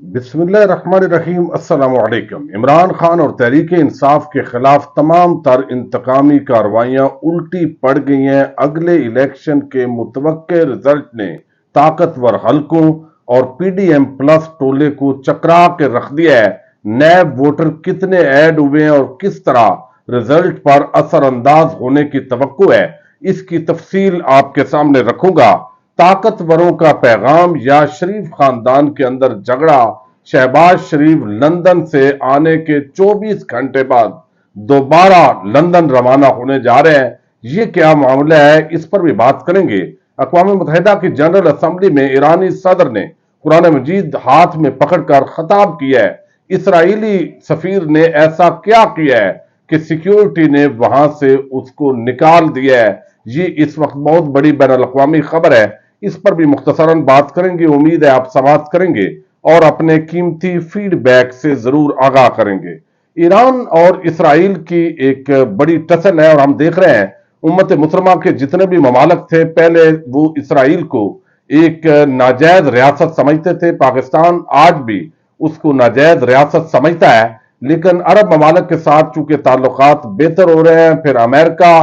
بسم اللہ الرحمن الرحیم۔ السلام علیکم۔ عمران خان اور تحریک انصاف کے خلاف تمام تر انتقامی کارروائیاں الٹی پڑ گئی ہیں۔ اگلے الیکشن کے متوقع رزلٹ نے طاقتور حلقوں اور پی ڈی ایم پلس ٹولے کو چکرا کے رکھ دیا ہے۔ نیب ووٹر کتنے ایڈ ہوئے ہیں اور کس طرح رزلٹ پر اثر انداز ہونے کی توقع ہے، اس کی تفصیل آپ کے سامنے رکھوں گا۔ طاقتوروں کا پیغام یا شریف خاندان کے اندر جھگڑا، شہباز شریف لندن سے آنے کے 24 گھنٹے بعد دوبارہ لندن روانہ ہونے جا رہے ہیں۔ یہ کیا معاملہ ہے، اس پر بھی بات کریں گے۔ اقوام متحدہ کی جنرل اسمبلی میں ایرانی صدر نے قرآن مجید ہاتھ میں پکڑ کر خطاب کیا ہے۔ اسرائیلی سفیر نے ایسا کیا کیا ہے کہ سیکیورٹی نے وہاں سے اس کو نکال دیا ہے؟ یہ اس وقت بہت بڑی بین الاقوامی خبر ہے، اس پر بھی مختصراً بات کریں گے۔ امید ہے آپ سماعت کریں گے اور اپنے قیمتی فیڈ بیک سے ضرور آگاہ کریں گے۔ ایران اور اسرائیل کی ایک بڑی ٹسل ہے اور ہم دیکھ رہے ہیں امت مسلمہ کے جتنے بھی ممالک تھے پہلے وہ اسرائیل کو ایک ناجائز ریاست سمجھتے تھے۔ پاکستان آج بھی اس کو ناجائز ریاست سمجھتا ہے، لیکن عرب ممالک کے ساتھ چونکہ تعلقات بہتر ہو رہے ہیں، پھر امریکہ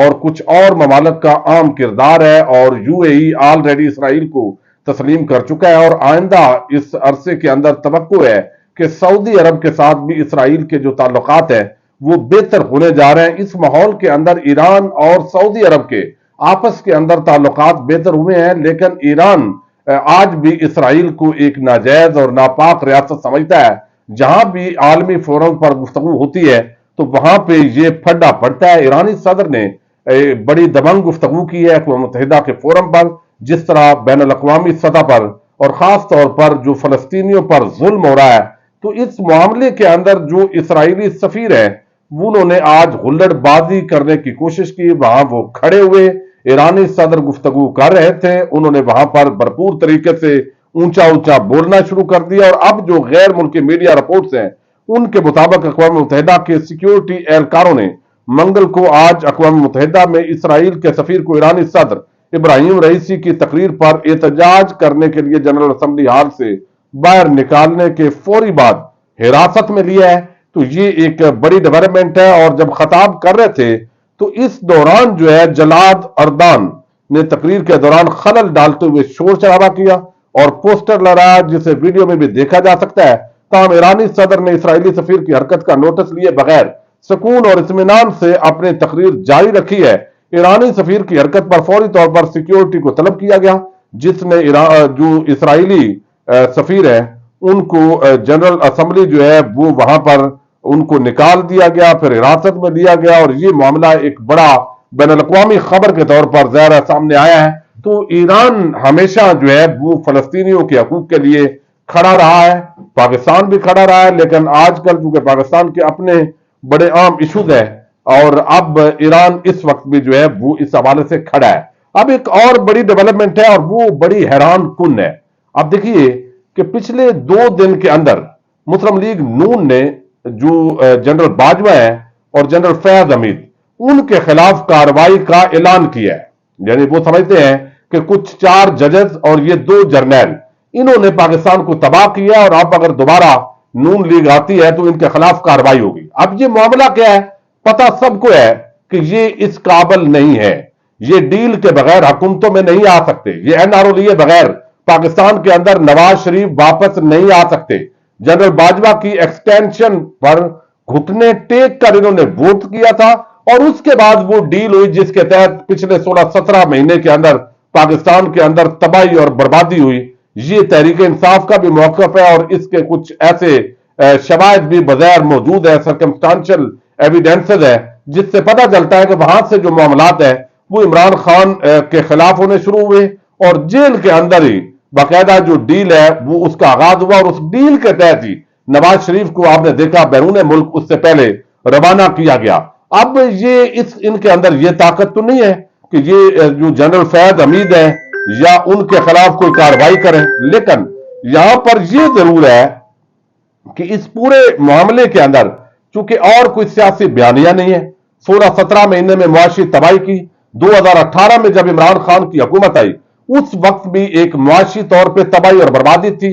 اور کچھ اور ممالک کا عام کردار ہے، اور یو اے ای آلریڈی اسرائیل کو تسلیم کر چکا ہے، اور آئندہ اس عرصے کے اندر توقع ہے کہ سعودی عرب کے ساتھ بھی اسرائیل کے جو تعلقات ہیں وہ بہتر ہونے جا رہے ہیں۔ اس ماحول کے اندر ایران اور سعودی عرب کے آپس کے اندر تعلقات بہتر ہوئے ہیں، لیکن ایران آج بھی اسرائیل کو ایک ناجائز اور ناپاک ریاست سمجھتا ہے۔ جہاں بھی عالمی فورم پر گفتگو ہوتی ہے تو وہاں پہ یہ پھڈا پڑتا ہے۔ ایرانی صدر نے بڑی دبنگ گفتگو کی ہے اقوام متحدہ کے فورم پر، جس طرح بین الاقوامی سطح پر اور خاص طور پر جو فلسطینیوں پر ظلم ہو رہا ہے، تو اس معاملے کے اندر جو اسرائیلی سفیر ہیں انہوں نے آج غلڑ بازی کرنے کی کوشش کی۔ وہاں وہ کھڑے ہوئے، ایرانی صدر گفتگو کر رہے تھے، انہوں نے وہاں پر بھرپور طریقے سے اونچا اونچا بولنا شروع کر دیا، اور اب جو غیر ملکی میڈیا رپورٹس ہیں ان کے مطابق اقوام متحدہ کے سیکیورٹی اہلکاروں نے منگل کو آج اقوام متحدہ میں اسرائیل کے سفیر کو ایرانی صدر ابراہیم رئیسی کی تقریر پر احتجاج کرنے کے لیے جنرل اسمبلی ہال سے باہر نکالنے کے فوری بعد حراست میں لیا ہے۔ تو یہ ایک بڑی ڈیولپمنٹ ہے، اور جب خطاب کر رہے تھے تو اس دوران جو ہے جلاد اردان نے تقریر کے دوران خلل ڈالتے ہوئے شور شرابہ کیا اور پوسٹر لہرایا، جسے ویڈیو میں بھی دیکھا جا سکتا ہے۔ تاہم ایرانی صدر نے اسرائیلی سفیر کی حرکت کا نوٹس لیے بغیر سکون اور اطمینان سے اپنی تقریر جاری رکھی ہے۔ ایرانی سفیر کی حرکت پر فوری طور پر سیکیورٹی کو طلب کیا گیا، جس نے جو اسرائیلی سفیر ہیں ان کو جنرل اسمبلی جو ہے وہ وہاں پر ان کو نکال دیا گیا، پھر حراست میں لیا گیا، اور یہ معاملہ ایک بڑا بین الاقوامی خبر کے طور پر ظاہر سامنے آیا ہے۔ تو ایران ہمیشہ جو ہے وہ فلسطینیوں کے حقوق کے لیے کھڑا رہا ہے، پاکستان بھی کھڑا رہا ہے، لیکن آج کل چونکہ پاکستان کے اپنے بڑے عام ایشوز ہیں، اور اب ایران اس وقت بھی جو ہے وہ اس حوالے سے کھڑا ہے۔ اب ایک اور بڑی ڈیولپمنٹ ہے اور وہ بڑی حیران کن ہے۔ اب دیکھیے کہ پچھلے 2 دن کے اندر مسلم لیگ نون نے جو جنرل باجوہ ہیں اور جنرل فیاض حمید ان کے خلاف کارروائی کا اعلان کیا ہے۔ یعنی وہ سمجھتے ہیں کہ کچھ 4 ججز اور یہ 2 جرنیل انہوں نے پاکستان کو تباہ کیا، اور اب اگر دوبارہ نون لیگ آتی ہے تو ان کے خلاف کارروائی ہوگی۔ اب یہ معاملہ کیا ہے، پتہ سب کو ہے کہ یہ اس قابل نہیں ہے، یہ ڈیل کے بغیر حکومتوں میں نہیں آ سکتے، یہ این آر او لیے بغیر پاکستان کے اندر نواز شریف واپس نہیں آ سکتے۔ جنرل باجوہ کی ایکسٹینشن پر گھٹنے ٹیک کر انہوں نے ووٹ کیا تھا، اور اس کے بعد وہ ڈیل ہوئی جس کے تحت پچھلے 16-17 مہینے کے اندر پاکستان کے اندر تباہی اور بربادی ہوئی۔ یہ تحریک انصاف کا بھی موقف ہے، اور اس کے کچھ ایسے شواہد بھی بظاہر موجود ہے، سرکمسٹانشل ایویڈنسز ہے، جس سے پتہ چلتا ہے کہ وہاں سے جو معاملات ہیں وہ عمران خان کے خلاف ہونے شروع ہوئے، اور جیل کے اندر ہی باقاعدہ جو ڈیل ہے وہ اس کا آغاز ہوا، اور اس ڈیل کے تحت ہی نواز شریف کو آپ نے دیکھا بیرون ملک اس سے پہلے روانہ کیا گیا۔ اب یہ ان کے اندر یہ طاقت تو نہیں ہے کہ یہ جو جنرل فیاض حمید ہیں یا ان کے خلاف کوئی کارروائی کریں، لیکن یہاں پر یہ ضرور ہے کہ اس پورے معاملے کے اندر چونکہ اور کوئی سیاسی بیانیہ نہیں ہے۔ 16-17 مہینے میں معاشی تباہی کی، 2018 میں جب عمران خان کی حکومت آئی اس وقت بھی ایک معاشی طور پہ تباہی اور بربادی تھی۔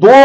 2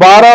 12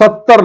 70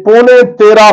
13.25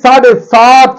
7.5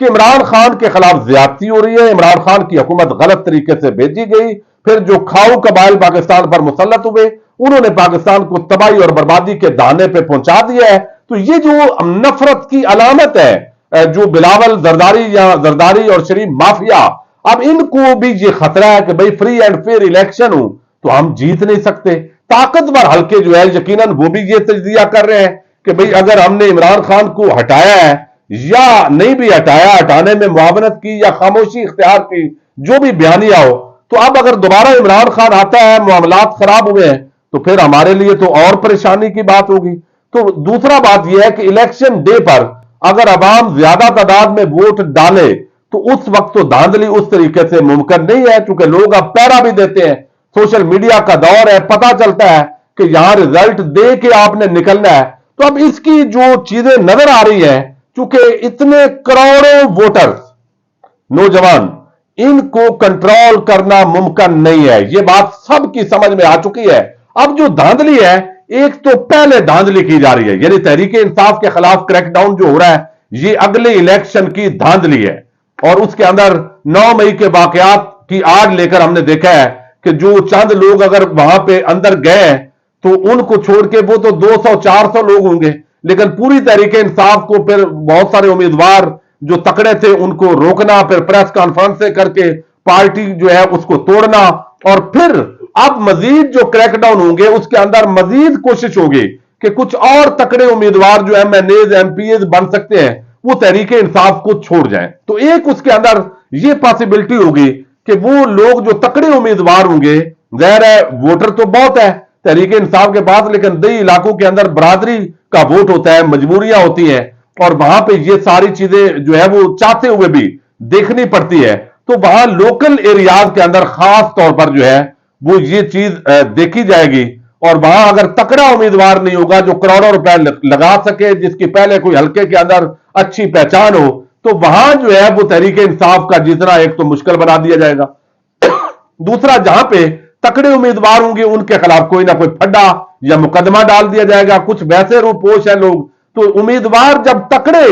کہ عمران خان کے خلاف زیادتی ہو رہی ہے, عمران خان کی حکومت غلط طریقے سے بھیجی گئی, پھر جو کھاؤ قبائل پاکستان پر مسلط ہوئے انہوں نے پاکستان کو تباہی اور بربادی کے دہانے پہ پہنچا دیا ہے. تو یہ جو نفرت کی علامت ہے جو بلاول زرداری یا زرداری اور شریف مافیا, اب ان کو بھی یہ خطرہ ہے کہ بھئی فری اینڈ فیئر الیکشن ہوں تو ہم جیت نہیں سکتے. طاقتور حلقے جو ہے یقیناً وہ بھی یہ تجزیہ کر رہے ہیں کہ بھئی اگر ہم نے عمران خان کو ہٹایا ہے یا نہیں بھی ہٹایا, ہٹانے میں معاونت کی یا خاموشی اختیار کی, جو بھی بیانیہ ہو, تو اب اگر دوبارہ عمران خان آتا ہے, معاملات خراب ہوئے ہیں, تو پھر ہمارے لیے تو اور پریشانی کی بات ہوگی. تو دوسرا بات یہ ہے کہ الیکشن ڈے پر اگر عوام زیادہ تعداد میں ووٹ ڈالے تو اس وقت تو دھاندلی اس طریقے سے ممکن نہیں ہے, چونکہ لوگ اب پیرا بھی دیتے ہیں, سوشل میڈیا کا دور ہے, پتا چلتا ہے کہ یہاں رزلٹ دے کے آپ نے نکلنا ہے. تو اب اس کی جو چیزیں نظر آ رہی ہیں, چونکہ اتنے کروڑوں ووٹرز نوجوان, ان کو کنٹرول کرنا ممکن نہیں ہے, یہ بات سب کی سمجھ میں آ چکی ہے. اب جو دھاندلی ہے, ایک تو پہلے دھاندلی کی جا رہی ہے, یعنی تحریک انصاف کے خلاف کریک ڈاؤن جو ہو رہا ہے یہ اگلے الیکشن کی دھاندلی ہے, اور اس کے اندر 9 مئی کے واقعات کی آڑ لے کر ہم نے دیکھا ہے کہ جو چند لوگ اگر وہاں پہ اندر گئے تو ان کو چھوڑ کے وہ تو 200-400 لوگ ہوں گے, لیکن پوری تحریک انصاف کو پھر بہت سارے امیدوار جو تکڑے تھے ان کو روکنا, پھر پریس کانفرنسیں کر کے پارٹی جو ہے اس کو توڑنا, اور پھر اب مزید جو کریک ڈاؤن ہوں گے اس کے اندر مزید کوشش ہوگی کہ کچھ اور تکڑے امیدوار جو MNAs MPAs بن سکتے ہیں وہ تحریک انصاف کو چھوڑ جائیں. تو ایک اس کے اندر یہ پاسبلٹی ہوگی کہ وہ لوگ جو تکڑے امیدوار ہوں گے, ظاہر ہے ووٹر تو بہت ہے تحریک انصاف کے پاس, لیکن دیہی علاقوں کے اندر برادری کا ووٹ ہوتا ہے, مجبوریاں ہوتی ہیں, اور وہاں پہ یہ ساری چیزیں جو ہے وہ چاہتے ہوئے بھی دیکھنی پڑتی ہے. تو وہاں لوکل ایریاز کے اندر خاص طور پر جو ہے وہ یہ چیز دیکھی جائے گی, اور وہاں اگر تکڑا امیدوار نہیں ہوگا جو کروڑوں روپے لگا سکے, جس کی پہلے کوئی حلقے کے اندر اچھی پہچان ہو, تو وہاں جو ہے وہ تحریک انصاف کا جتنا ایک تو مشکل بنا دیا جائے گا. دوسرا جہاں پہ تکڑے امیدوار ہوں گے ان کے خلاف کوئی نہ کوئی پھڈا یا مقدمہ ڈال دیا جائے گا. کچھ ویسے روپوش ہیں لوگ, تو امیدوار جب تکڑے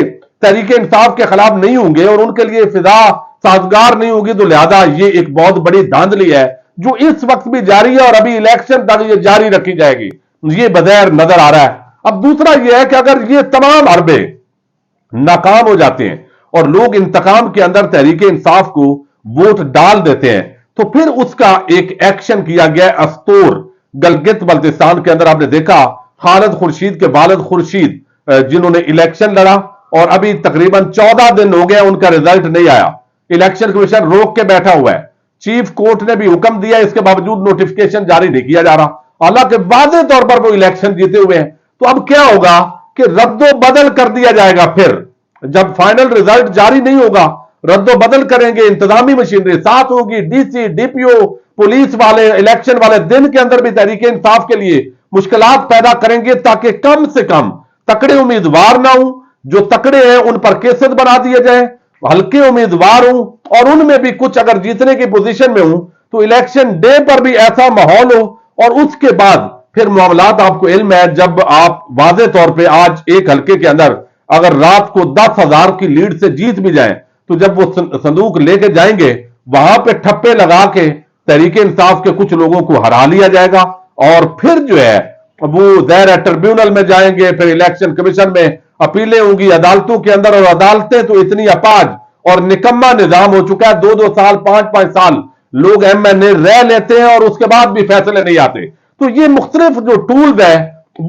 تحریک انصاف کے خلاف نہیں ہوں گے اور ان کے لیے فضا سازگار نہیں ہوگی, تو لہذا یہ ایک بہت بڑی دھاندلی ہے جو اس وقت بھی جاری ہے اور ابھی الیکشن تک یہ جاری رکھی جائے گی, یہ بظاہر نظر آ رہا ہے. اب دوسرا یہ ہے کہ اگر یہ تمام حربے ناکام ہو جاتے ہیں اور لوگ انتقام کے اندر تحریک انصاف کو ووٹ ڈال دیتے ہیں, تو پھر اس کا ایک ایکشن کیا گیا ہے استور گلگت بلتستان کے اندر. آپ نے دیکھا خالد خورشید کے والد خورشید جنہوں نے الیکشن لڑا اور ابھی تقریباً 14 دن ہو گئے ان کا رزلٹ نہیں آیا, الیکشن کمیشن روک کے بیٹھا ہوا ہے, چیف کورٹ نے بھی حکم دیا, اس کے باوجود نوٹیفکیشن جاری نہیں کیا جا رہا, حالانکہ واضح طور پر وہ الیکشن جیتے ہوئے ہیں. تو اب کیا ہوگا کہ رد و بدل کر دیا جائے گا, پھر جب فائنل رزلٹ جاری نہیں ہوگا رد و بدل کریں گے, انتظامی مشینری ساتھ ہوگی, ڈی سی ڈی پی او پولیس والے الیکشن والے دن کے اندر بھی تحریک انصاف کے لیے مشکلات پیدا کریں گے, تاکہ کم سے کم تکڑے امیدوار نہ ہوں, جو تکڑے ہیں ان پر کیسز بنا دیے جائیں, ہلکے امیدوار ہوں اور ان میں بھی کچھ اگر جیتنے کی پوزیشن میں ہوں تو الیکشن ڈے پر بھی ایسا ماحول ہو, اور اس کے بعد پھر معاملات آپ کو علم ہے جب آپ واضح طور پہ آج ایک حلقے کے اندر اگر رات کو 10,000 کی لیڈ سے جیت بھی جائیں تو جب وہ صندوق لے کے جائیں گے وہاں پہ ٹھپے لگا کے تحریک انصاف کے کچھ لوگوں کو ہرا لیا جائے گا, اور پھر جو ہے وہ ظاہر ٹریبیونل میں جائیں گے, پھر الیکشن کمیشن میں اپیلیں ہوں گی, عدالتوں کے اندر, اور عدالتیں تو اتنی اپاج اور نکما نظام ہو چکا ہے, 2-2 سال 5-5 سال لوگ ایم این اے رہ لیتے ہیں اور اس کے بعد بھی فیصلے نہیں آتے. تو یہ مختلف جو ٹولز ہیں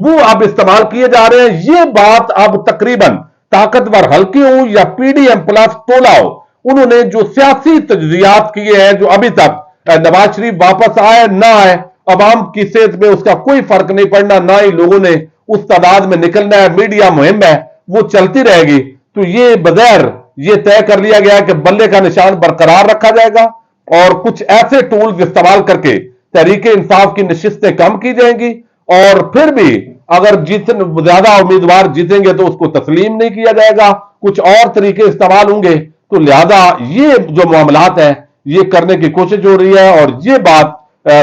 وہ اب استعمال کیے جا رہے ہیں. یہ بات اب تقریباً طاقتور حلقے ہوں یا پی ڈی ایم پلس ٹولہ ہو, انہوں نے جو سیاسی تجزیات کیے ہیں جو ابھی تک نواز شریف واپس آئے نہ آئے, عوام کی صحت میں اس کا کوئی فرق نہیں پڑنا, نہ ہی لوگوں نے اس تعداد میں نکلنا ہے, میڈیا مہم ہے وہ چلتی رہے گی. تو یہ بظاہر یہ طے کر لیا گیا کہ بلے کا نشان برقرار رکھا جائے گا اور کچھ ایسے ٹولز استعمال کر کے تحریک انصاف کی نشستیں کم کی جائیں گی, اور پھر بھی اگر زیادہ امیدوار جیتیں گے تو اس کو تسلیم نہیں کیا جائے گا, کچھ اور طریقے استعمال ہوں گے. تو لہذا یہ جو معاملات ہیں یہ کرنے کی کوشش ہو رہی ہے, اور یہ بات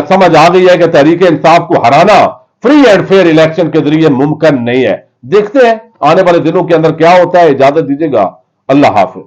سمجھ آ گئی ہے کہ تحریک انصاف کو ہرانا فری اینڈ فیئر الیکشن کے ذریعے ممکن نہیں ہے. دیکھتے ہیں آنے والے دنوں کے اندر کیا ہوتا ہے. اجازت دیجیے گا, اللہ حافظ.